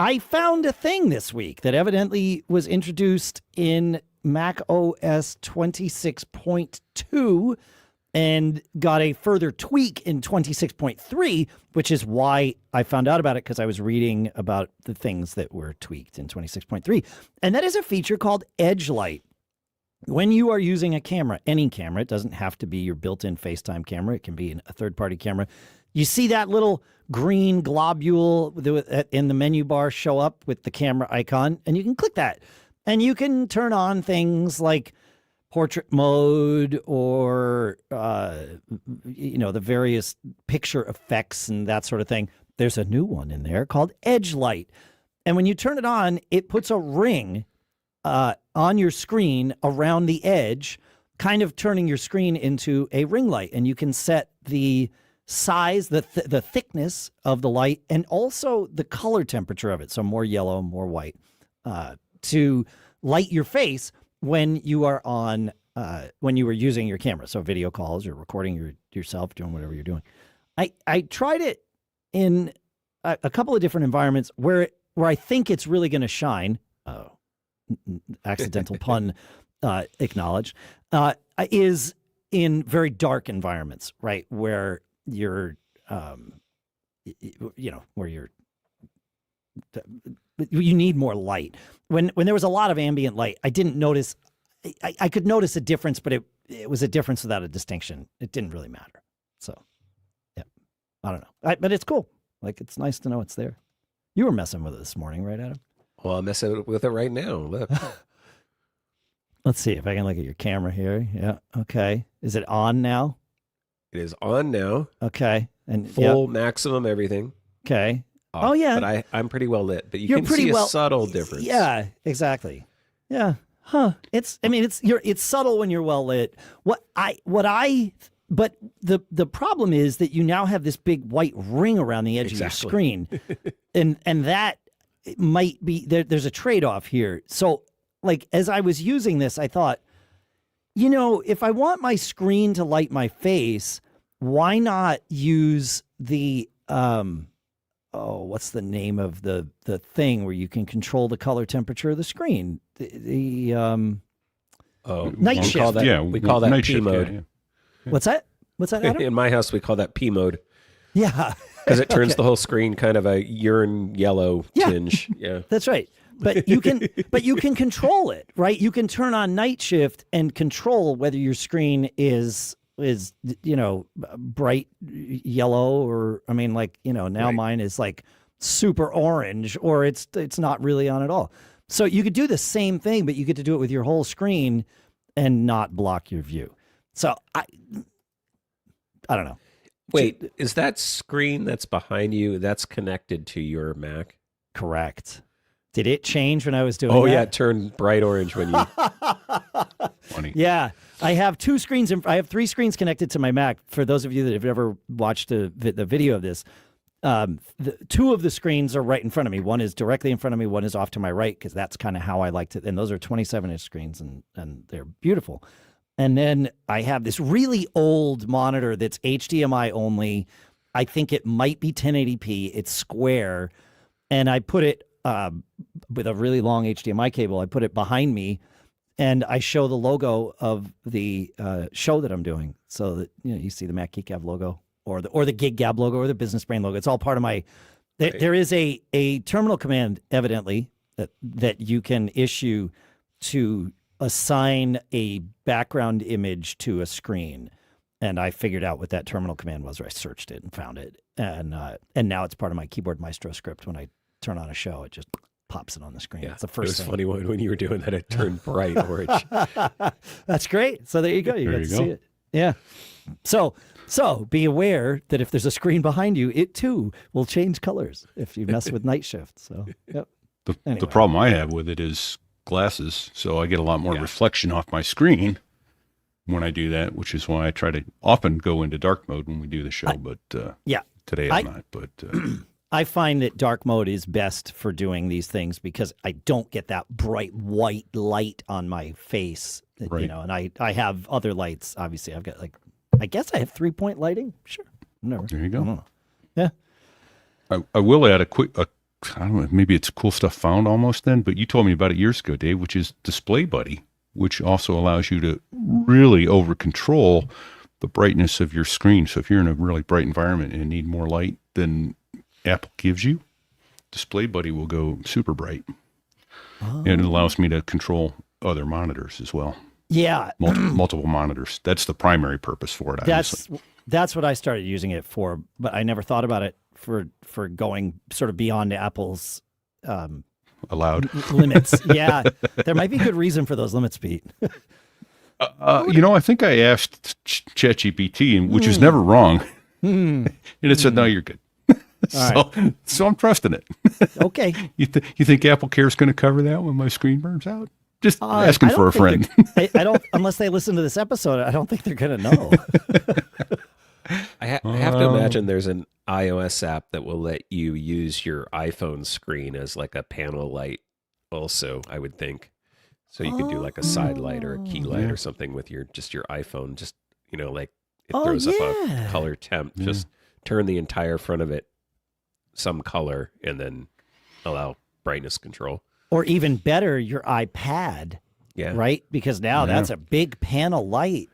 I found a thing this week that evidently was introduced in macOS 26.2 and got a further tweak in 26.3, which is why I found out about it, because I was reading about the things that were tweaked in 26.3. And that is a feature called EdgeLight. When you are using a camera, any camera, it doesn't have to be your built-in FaceTime camera. It can be a third-party camera. You see that little green globule in the menu bar show up with the camera icon, and you can click that. And you can turn on things like portrait mode or, the various picture effects and that sort of thing. There's a new one in there called EdgeLight. And when you turn it on, it puts a ring on your screen around the edge, kind of turning your screen into a ring light. And you can set the size, the thickness of the light, and also the color temperature of it. So more yellow, more white, to light your face when you are on, when you were using your camera. So video calls or recording yourself, doing whatever you're doing. I tried it in a couple of different environments where I think it's really going to shine. Accidental pun acknowledged, is in very dark environments, right? Where you're, where you need more light. When there was a lot of ambient light, I didn't notice, I could notice a difference, but it was a difference without a distinction. It didn't really matter. So, yeah, I don't know. But it's cool. Like, it's nice to know it's there. You were messing with it this morning, right, Adam? Well, I'm messing with it right now. Look. Let's see if I can look at your camera here. Yeah. Okay. Is it on now? It is on now. Okay. And full maximum everything. Okay. Oh yeah. But I'm pretty well lit. But you can see a subtle difference. Yeah. Exactly. Yeah. Huh. It's subtle when you're well lit. But the problem is that you now have this big white ring around the edge of your screen, and that might be there's a trade-off here. So, like, as I was using this, I thought, if I want my screen to light my face, why not use the what's the name of the thing where you can control the color temperature of the screen? The night shift. We call that P mode. Yeah. What's that? What's that, Adam? In my house, we call that P mode. Yeah. Because it turns the whole screen kind of a urine yellow tinge. Yeah. That's right. But you can control it, right? You can turn on night shift and control whether your screen is bright yellow or now mine is like super orange, or it's not really on at all. So you could do the same thing, but you get to do it with your whole screen and not block your view. So I don't know. Wait, is that screen that's behind you, that's connected to your Mac? Correct. Did it change when I was doing that? Oh, yeah, it turned bright orange when you... Funny. Yeah, I have two screens. I have three screens connected to my Mac. For those of you that have ever watched the video of this, two of the screens are right in front of me. One is directly in front of me. One is off to my right, because that's kind of how I like to... And those are 27-inch screens, and they're beautiful. And then I have this really old monitor that's HDMI only. I think it might be 1080p. It's square. And I put it with a really long HDMI cable. I put it behind me, and I show the logo of the show that I'm doing. So that you see the Mac Geek Gab logo or the Gig Gab logo or the Business Brain logo. It's all part of my... There is a terminal command, evidently, that you can issue to assign a background image to a screen, and I figured out what that terminal command was, or I searched it and found it, and now it's part of my Keyboard Maestro script. When I turn on a show, it just pops it on the screen. Yeah, it's the first thing. It was funny when you were doing that, it turned bright orange. That's great. So there you go. You got to see it. Yeah. So be aware that if there's a screen behind you, it too will change colors if you mess with night shift. So yep. The problem I have with it is glasses, so I get a lot more reflection off my screen when I do that, which is why I try to often go into dark mode when we do the show. But today I'm not. But I find that dark mode is best for doing these things because I don't get that bright white light on my face. Right. And I have other lights. Obviously, I've got I guess I have 3-point lighting. Sure, whatever. There you go. Yeah. I will add a I don't know, maybe it's cool stuff found almost then, but you told me about it years ago, Dave, which is DisplayBuddy, which also allows you to really over control the brightness of your screen. So if you're in a really bright environment and need more light than Apple gives you, DisplayBuddy will go super bright. And it allows me to control other monitors as well. Yeah. Multiple monitors. That's the primary purpose for it. That's what I started using it for, but I never thought about it for going sort of beyond Apple's allowed limits. Yeah. There might be good reason for those limits, Pete. I think I asked ChatGPT, which is never wrong. And it said, no, you're good. So I'm trusting it. Okay. You think Apple Care is going to cover that when my screen burns out? Just asking for a friend. I don't, unless they listen to this episode, I don't think they're going to know. I have to imagine there's an iOS app that will let you use your iPhone screen as like a panel light also, I would think. So you could do like a side light or a key light or something with your iPhone. Just, like it throws up a color temp. Yeah. Just turn the entire front of it some color and then allow brightness control. Or even better, your iPad. Yeah. Right? Because now that's a big panel light.